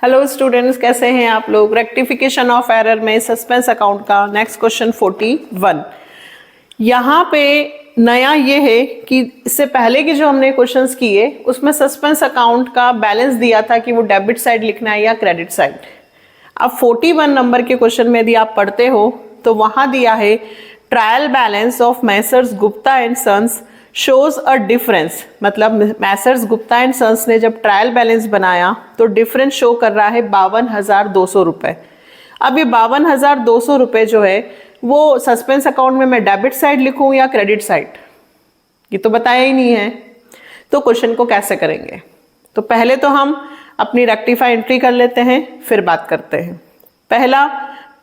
Hello students, कैसे हैं आप लोग। रेक्टिफिकेशन ऑफ एरर में सस्पेंस अकाउंट का नेक्स्ट क्वेश्चन 41। यहाँ पे नया ये है कि इससे पहले के जो हमने क्वेश्चंस किए उसमें सस्पेंस अकाउंट का बैलेंस दिया था कि वो डेबिट साइड लिखना है या क्रेडिट साइड। अब 41 नंबर के क्वेश्चन में यदि आप पढ़ते हो तो वहां दिया है trial balance of Messrs Gupta and sons shows a difference. मतलब मैसर्स गुप्ता एंड सन्स ने जब ट्रायल बैलेंस बनाया तो डिफरेंस शो कर रहा है 52,200 रुपए। अब ये 52,200 रुपए जो है वो सस्पेंस अकाउंट में मैं डेबिट साइड लिखूं या क्रेडिट साइड, ये तो बताया ही नहीं है। तो क्वेश्चन को कैसे करेंगे, तो पहले तो हम अपनी रेक्टिफाई एंट्री कर लेते हैं, फिर बात करते हैं। पहला,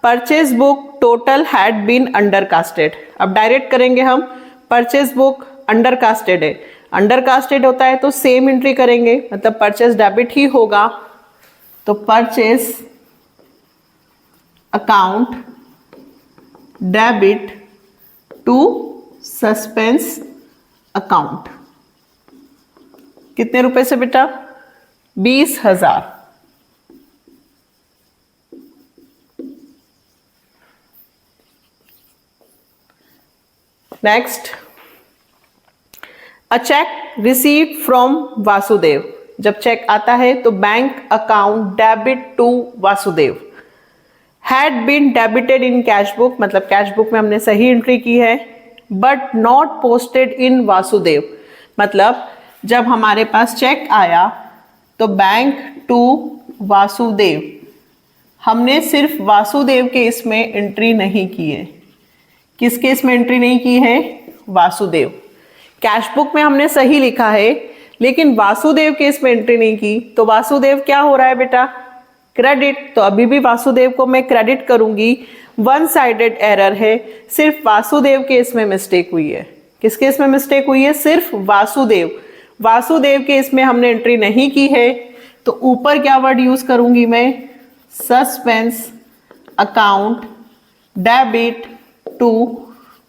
purchase book total had been undercasted. अब डायरेक्ट करेंगे हम, परचेज बुक अंडरकास्टेड है, अंडरकास्टेड होता है तो सेम एंट्री करेंगे, मतलब परचेज डेबिट ही होगा। तो purchase account debit to suspense account. कितने रुपए से बेटा? 20,000। Next, a cheque received from Vasudev. जब चेक आता है तो bank account debit to Vasudev had been debited in cash book, मतलब कैश बुक में हमने सही एंट्री की है, but not posted in Vasudev. मतलब जब हमारे पास चेक आया तो बैंक टू वासुदेव, हमने सिर्फ वासुदेव के इसमें एंट्री नहीं की है। किस केस में एंट्री नहीं की है? वासुदेव। कैश बुक में हमने सही लिखा है लेकिन वासुदेव के इसमें एंट्री नहीं की, तो वासुदेव क्या हो रहा है बेटा? क्रेडिट। तो अभी भी वासुदेव को मैं क्रेडिट करूंगी, वन साइडेड एरर है, सिर्फ वासुदेव के इसमें मिस्टेक हुई है। किस केस में मिस्टेक हुई है? सिर्फ वासुदेव। वासुदेव के इसमें हमने एंट्री नहीं की है, तो ऊपर क्या वर्ड यूज करूंगी मैं? Suspense account debit to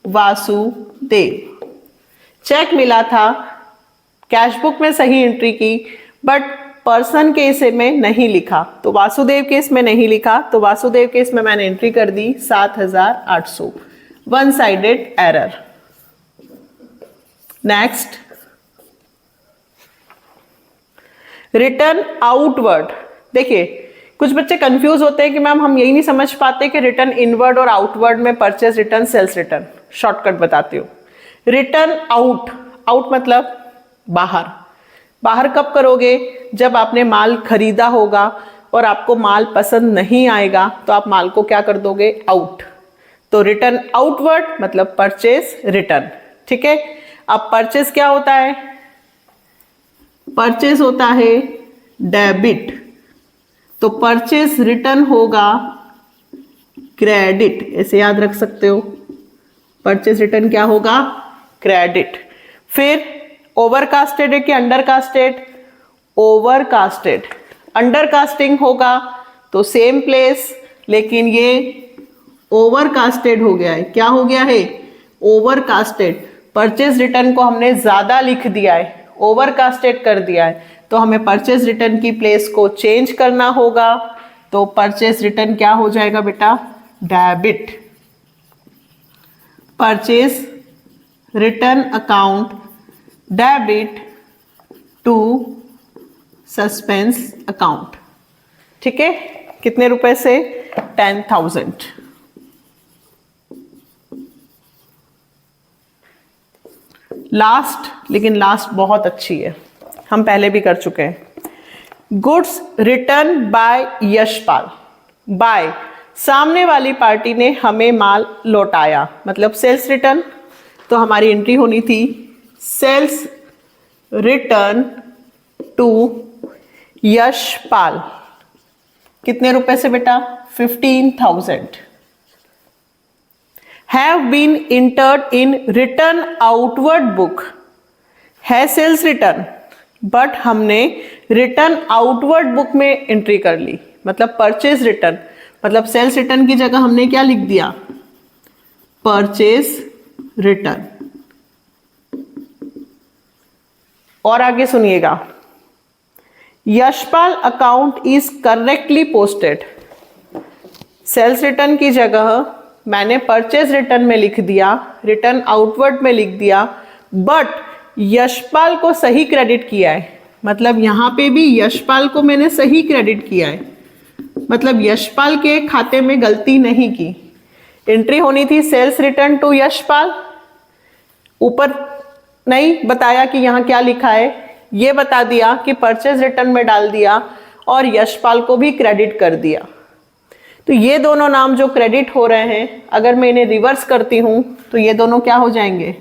Vasudev. Cheque मिला था, कैश बुक में सही एंट्री की, बट पर्सन केस में नहीं लिखा, तो वासुदेव केस में नहीं लिखा, तो वासुदेव केस में मैंने एंट्री कर दी 7,800, one sided error. Next, return outward. देखिए कुछ बच्चे कंफ्यूज होते हैं कि मैम हम यही नहीं समझ पाते कि रिटर्न इनवर्ड और आउटवर्ड में purchase return, sales return. Shortcut बताती हूँ। रिटर्न आउट, आउट मतलब बाहर। बाहर कब करोगे? जब आपने माल खरीदा होगा और आपको माल पसंद नहीं आएगा तो आप माल को क्या कर दोगे? आउट। तो रिटर्न आउटवर्ड मतलब परचेज रिटर्न। ठीक है। अब परचेज क्या होता है? परचेज होता है डेबिट, तो परचेज रिटर्न होगा क्रेडिट। ऐसे याद रख सकते हो, परचेज रिटर्न क्या होगा? क्रेडिट। फिर ओवरकास्टेड है कि अंडरकास्टेड? ओवरकास्टेड। अंडरकास्टिंग होगा तो सेम प्लेस, लेकिन ये ओवरकास्टेड हो गया है। क्या हो गया है? ओवरकास्टेड। परचेज रिटर्न को हमने ज्यादा लिख दिया है, ओवरकास्टेड कर दिया है, तो हमें परचेज रिटर्न की प्लेस को चेंज करना होगा। तो परचेज रिटर्न क्या हो जाएगा बेटा? Debit. Purchase return account debit to suspense account. ठीक है। कितने रुपए से? 10,000। लास्ट, लेकिन लास्ट बहुत अच्छी है, हम पहले भी कर चुके हैं। Goods return by Yashpal. By, सामने वाली पार्टी ने हमें माल लौटाया, मतलब सेल्स रिटर्न। तो हमारी एंट्री होनी थी सेल्स रिटर्न टू यशपाल। कितने रुपए से बेटा? 15,000। Have been entered in return outward book है सेल्स रिटर्न, बट हमने रिटर्न आउटवर्ड बुक में एंट्री कर ली, मतलब परचेज रिटर्न। मतलब सेल्स रिटर्न की जगह हमने क्या लिख दिया? Purchase return. और आगे सुनिएगा, Yashpal account is correctly posted. Sales return की जगह मैंने परचेज रिटर्न में लिख दिया, रिटर्न आउटवर्ड में लिख दिया, बट यशपाल को सही क्रेडिट किया है। मतलब यहां पे भी यशपाल को मैंने सही क्रेडिट किया है, मतलब यशपाल के खाते में गलती नहीं की। एंट्री होनी थी सेल्स रिटर्न टू यशपाल, ऊपर नहीं बताया कि यहां क्या लिखा है, ये बता दिया कि परचेज रिटर्न में डाल दिया और यशपाल को भी क्रेडिट कर दिया। तो ये दोनों नाम जो क्रेडिट हो रहे हैं, अगर मैं इन्हें रिवर्स करती हूं तो ये दोनों क्या हो जाएंगे,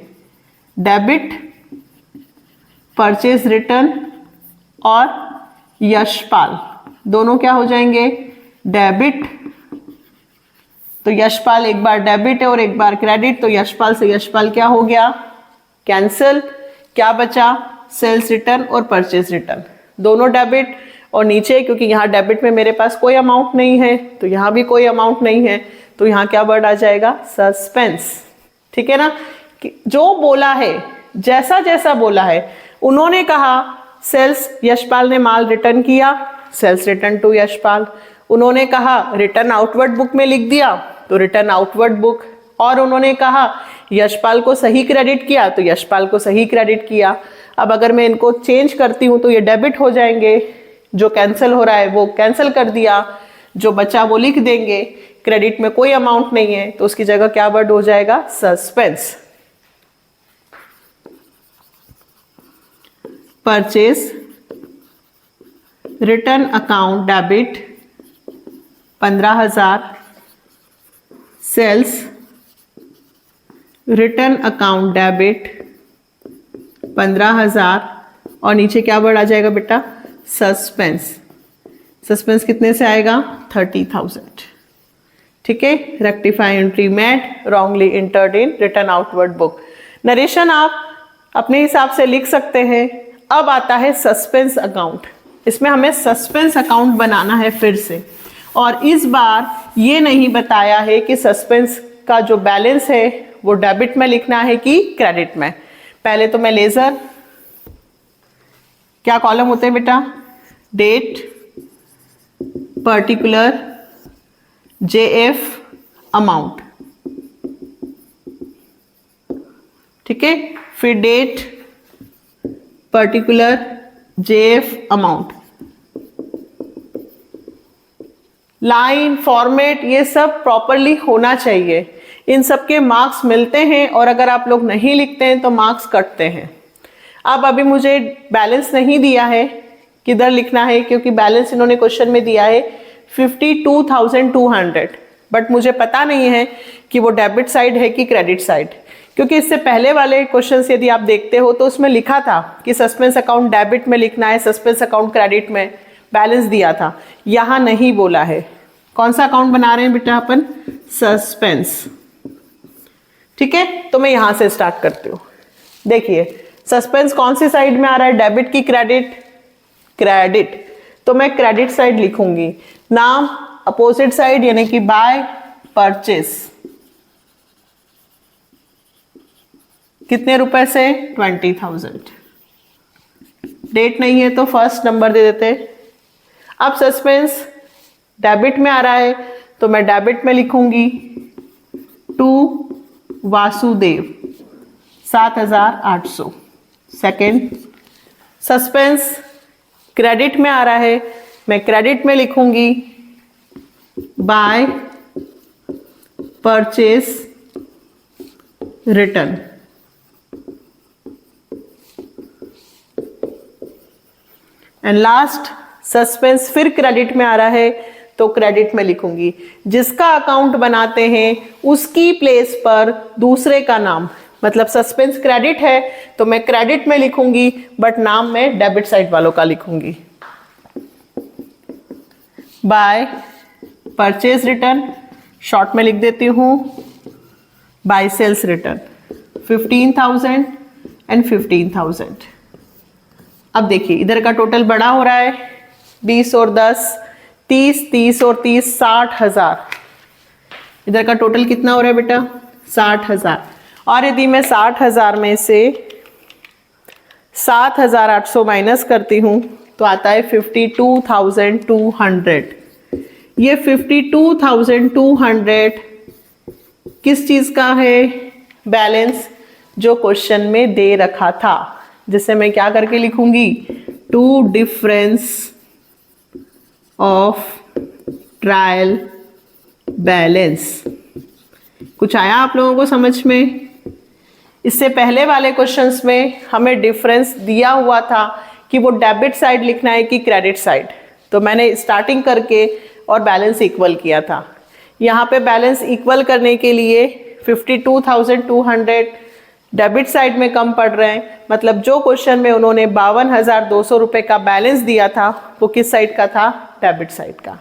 डेबिट परचेज रिटर्न और यशपाल दोनों क्या हो जाएंगे, डेबिट। तो यशपाल एक बार डेबिट है और एक बार क्रेडिट, तो यशपाल से यशपाल क्या हो गया, कैंसिल। क्या बचा, सेल्स रिटर्न और परचेज रिटर्न दोनों डेबिट, और नीचे क्योंकि यहाँ डेबिट में मेरे पास कोई अमाउंट नहीं है तो यहाँ भी कोई अमाउंट नहीं है, तो यहाँ क्या वर्ड आ जाएगा, सस्पेंस। ठीक है ना, जो बोला है, जैसा जैसा बोला है, उन्होंने कहा सेल्स यशपाल ने माल रिटर्न किया, सेल्स रिटर्न टू यशपाल। उन्होंने कहा रिटर्न आउटवर्ड बुक में लिख दिया, तो रिटर्न आउटवर्ड बुक। और उन्होंने कहा यशपाल को सही क्रेडिट किया, तो यशपाल को सही क्रेडिट किया। अब अगर मैं इनको चेंज करती हूं तो ये डेबिट हो जाएंगे, जो कैंसिल हो रहा है वो कैंसिल कर दिया, जो बचा वो लिख देंगे। क्रेडिट में कोई अमाउंट नहीं है तो उसकी जगह क्या वर्ड हो जाएगा, suspense. Purchase return account debit 15,000, sales return account debit 15,000, और नीचे क्या वर्ड आ जाएगा बेटा, सस्पेंस। सस्पेंस कितने से आएगा, 30,000। ठीक है, rectify entry made, wrongly entered in return outward book. Narration आप अपने हिसाब से लिख सकते हैं। अब आता है सस्पेंस अकाउंट। इसमें हमें सस्पेंस अकाउंट बनाना है फिर से, और इस बार ये नहीं बताया है कि सस्पेंस का जो बैलेंस है वो डेबिट में लिखना है कि क्रेडिट में। पहले तो मैं लेजर, क्या कॉलम होते हैं बेटा, डेट, पर्टिकुलर, जेएफ, अमाउंट। ठीक है, फिर date, particular, JF, amount. Line, format, ये सब प्रॉपरली होना चाहिए। इन सब के मार्क्स मिलते हैं, और अगर आप लोग नहीं लिखते हैं तो मार्क्स कटते हैं। अब अभी मुझे बैलेंस नहीं दिया है किधर लिखना है, क्योंकि बैलेंस इन्होंने क्वेश्चन में दिया है 52,200, बट मुझे पता नहीं है कि वो डेबिट साइड है कि क्रेडिट साइड, क्योंकि इससे पहले वाले क्वेश्चंस यदि आप देखते हो तो उसमें लिखा था कि सस्पेंस अकाउंट डेबिट में लिखना है, सस्पेंस अकाउंट क्रेडिट में, बैलेंस दिया था। यहाँ नहीं बोला है। कौन सा अकाउंट बना रहे हैं बेटा अपन, सस्पेंस। ठीक है, तो मैं यहां से स्टार्ट करती हूँ। देखिए सस्पेंस कौन सी साइड में आ रहा है, डेबिट की क्रेडिट, क्रेडिट, तो मैं क्रेडिट साइड लिखूंगी। नाम अपोजिट साइड यानी कि बाय परचेस, कितने रुपए से, 20,000। डेट नहीं है तो फर्स्ट नंबर दे देते। अब सस्पेंस डेबिट में आ रहा है तो मैं डेबिट में लिखूंगी to Vasudev 7,800। Second, suspense credit में आ रहा है, मैं क्रेडिट में लिखूंगी by purchase return. And last, suspense फिर क्रेडिट में आ रहा है तो क्रेडिट में लिखूंगी। जिसका अकाउंट बनाते हैं उसकी प्लेस पर दूसरे का नाम, मतलब सस्पेंस क्रेडिट है तो मैं क्रेडिट में लिखूंगी, बट नाम मैं डेबिट साइड वालों का लिखूंगी। बाय परचेज रिटर्न शॉर्ट में लिख देती हूं, बाय सेल्स रिटर्न 15,000 एंड 15,000। अब देखिए इधर का टोटल बड़ा हो रहा है, 20 और 10 30, 30 और 30 60,000। इधर का टोटल कितना हो रहा है बेटा, 60,000। और यदि मैं 60,000 में से 7,800 माइनस करती हूँ तो आता है 52,200। ये 52,200 किस चीज का है? बैलेंस जो क्वेश्चन में दे रखा था, जिसे मैं क्या करके लिखूंगी? To difference of trial balance. कुछ आया आप लोगों को समझ में? इससे पहले वाले क्वेश्चंस में हमें डिफरेंस दिया हुआ था कि वो डेबिट साइड लिखना है कि क्रेडिट साइड, तो मैंने स्टार्टिंग करके और बैलेंस इक्वल किया था। यहाँ पे बैलेंस इक्वल करने के लिए 52,200 डेबिट साइड में कम पड़ रहे हैं, मतलब जो क्वेश्चन में उन्होंने 52,200 रुपये का बैलेंस दिया था वो किस साइड का था? डेबिट साइड का।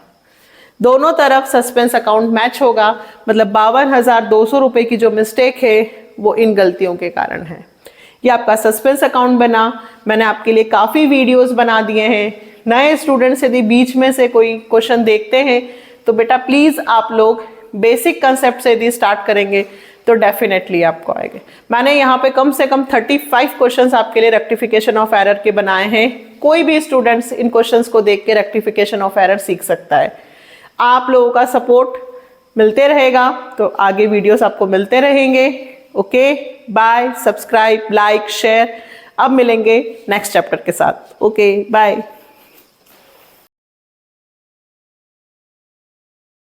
दोनों तरफ सस्पेंस अकाउंट मैच होगा, मतलब 52,200 रुपये की जो मिस्टेक है वो इन गलतियों के कारण है। ये आपका सस्पेंस अकाउंट बना। मैंने आपके लिए काफ़ी वीडियोस बना दिए हैं। नए स्टूडेंट्स यदि बीच में से कोई क्वेश्चन देखते हैं तो बेटा प्लीज़ आप लोग बेसिक कंसेप्ट से यदि स्टार्ट करेंगे तो डेफिनेटली आपको आएंगे। मैंने यहाँ पे कम से कम 35 क्वेश्चंस आपके लिए रेक्टिफिकेशन ऑफ एरर के बनाए हैं। कोई भी स्टूडेंट्स इन क्वेश्चंस को देख के रेक्टिफिकेशन ऑफ एरर सीख सकता है। आप लोगों का सपोर्ट मिलते रहेगा तो आगे वीडियोस आपको मिलते रहेंगे। Okay, bye, subscribe, like, share. अब मिलेंगे नेक्स्ट चैप्टर के साथ। Okay, bye.